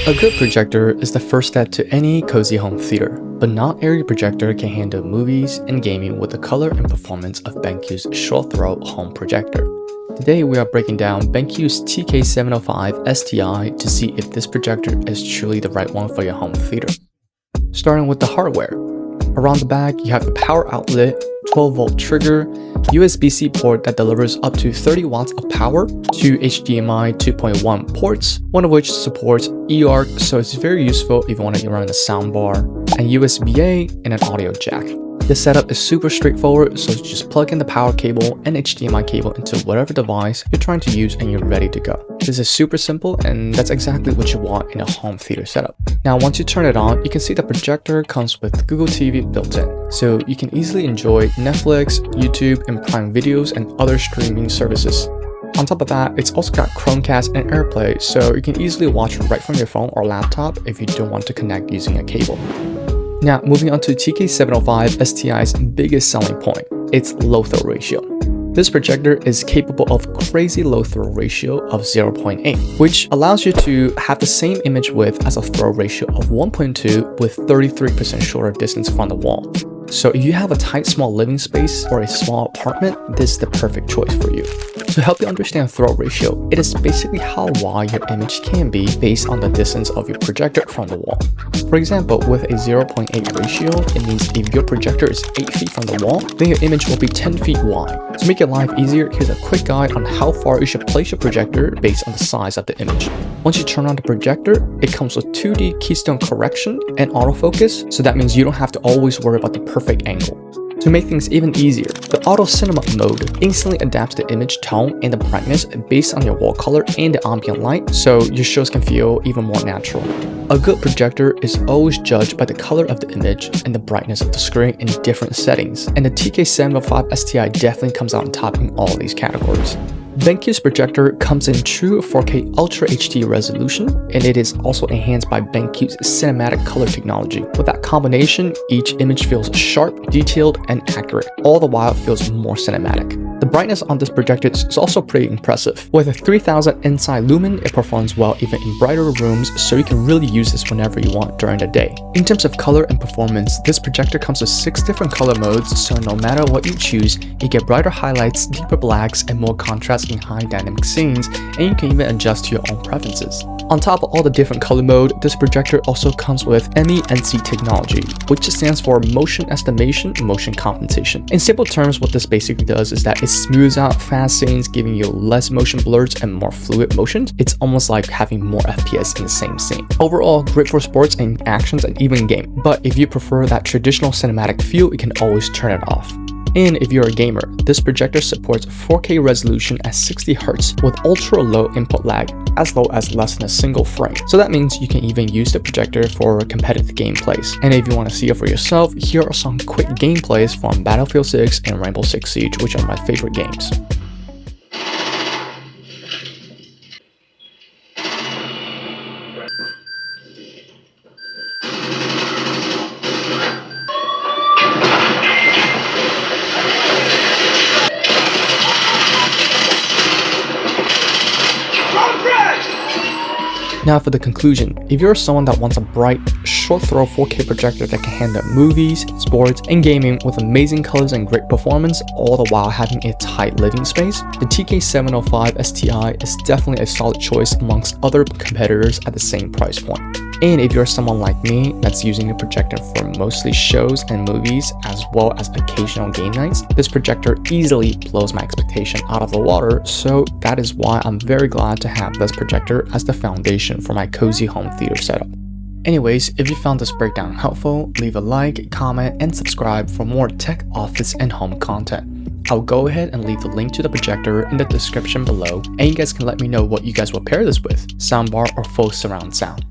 A good projector is the first step to any cozy home theater, but not every projector can handle movies and gaming with the color and performance of Benq's short-throw home projector. Today we are breaking down Benq's TK705STi to see if this projector is truly the right one for your home theater. Starting with the hardware. Around the back, you have the power outlet, 12-volt trigger, USB-C port that delivers up to 30 watts of power, two HDMI 2.1 ports, one of which supports eARC, so it's very useful if you want to run a soundbar, and USB-A and an audio jack. The setup is super straightforward, so just plug in the power cable and HDMI cable into whatever device you're trying to use and you're ready to go. This is super simple, and that's exactly what you want in a home theater setup. Now, once you turn it on, you can see the projector comes with Google TV built in, so you can easily enjoy Netflix, YouTube, and Prime Videos and other streaming services. On top of that, it's also got Chromecast and AirPlay, so you can easily watch right from your phone or laptop if you don't want to connect using a cable. Now, moving on to TK705STi's biggest selling point, its low throw ratio. This projector is capable of crazy low throw ratio of 0.8, which allows you to have the same image width as a throw ratio of 1.2 with 33% shorter distance from the wall. So if you have a tight small living space or a small apartment, this is the perfect choice for you. To help you understand throw ratio, it is basically how wide your image can be based on the distance of your projector from the wall. For example, with a 0.8 ratio, it means if your projector is 8 feet from the wall, then your image will be 10 feet wide. To make your life easier, here's a quick guide on how far you should place your projector based on the size of the image. Once you turn on the projector, it comes with 2D keystone correction and autofocus, so that means you don't have to always worry about the perfect angle. To make things even easier, the homecinema mode instantly adapts the image tone and the brightness based on your wall color and the ambient light, so your shows can feel even more natural. A good projector is always judged by the color of the image and the brightness of the screen in different settings, and the TK705STi definitely comes out on top in all these categories. Benq's projector comes in true 4K Ultra HD resolution, and it is also enhanced by Benq's cinematic color technology. With that combination, each image feels sharp, detailed, and accurate, all the while it feels more cinematic. The brightness on this projector is also pretty impressive. With a 3000 inside lumen, it performs well even in brighter rooms, so you can really use this whenever you want during the day. In terms of color and performance, this projector comes with 6 different color modes, so no matter what you choose, you get brighter highlights, deeper blacks, and more contrast in high dynamic scenes, and you can even adjust to your own preferences. On top of all the different color mode, this projector also comes with MEMC technology, which stands for motion estimation and motion compensation. In simple terms, what this basically does is that it smooths out fast scenes, giving you less motion blurs and more fluid motions. It's almost like having more FPS in the same scene. Overall, great for sports and actions and even game. But if you prefer that traditional cinematic feel, you can always turn it off. And if you're a gamer, this projector supports 4K resolution at 60Hz with ultra low input lag, as low as less than a single frame. So that means you can even use the projector for competitive gameplays. And if you want to see it for yourself, here are some quick gameplays from Battlefield 6 and Rainbow Six Siege, which are my favorite games. Now for the conclusion, if you're someone that wants a bright, short-throw 4K projector that can handle movies, sports, and gaming with amazing colors and great performance, all the while having a tight living space, the TK705STi is definitely a solid choice amongst other competitors at the same price point. And if you're someone like me that's using a projector for mostly shows and movies as well as occasional game nights, this projector easily blows my expectation out of the water, so that is why I'm very glad to have this projector as the foundation for my cozy home theater setup. Anyways, if you found this breakdown helpful, leave a like, comment, and subscribe for more tech, office, and home content. I'll go ahead and leave the link to the projector in the description below, and you guys can let me know what you guys will pair this with, soundbar or full surround sound.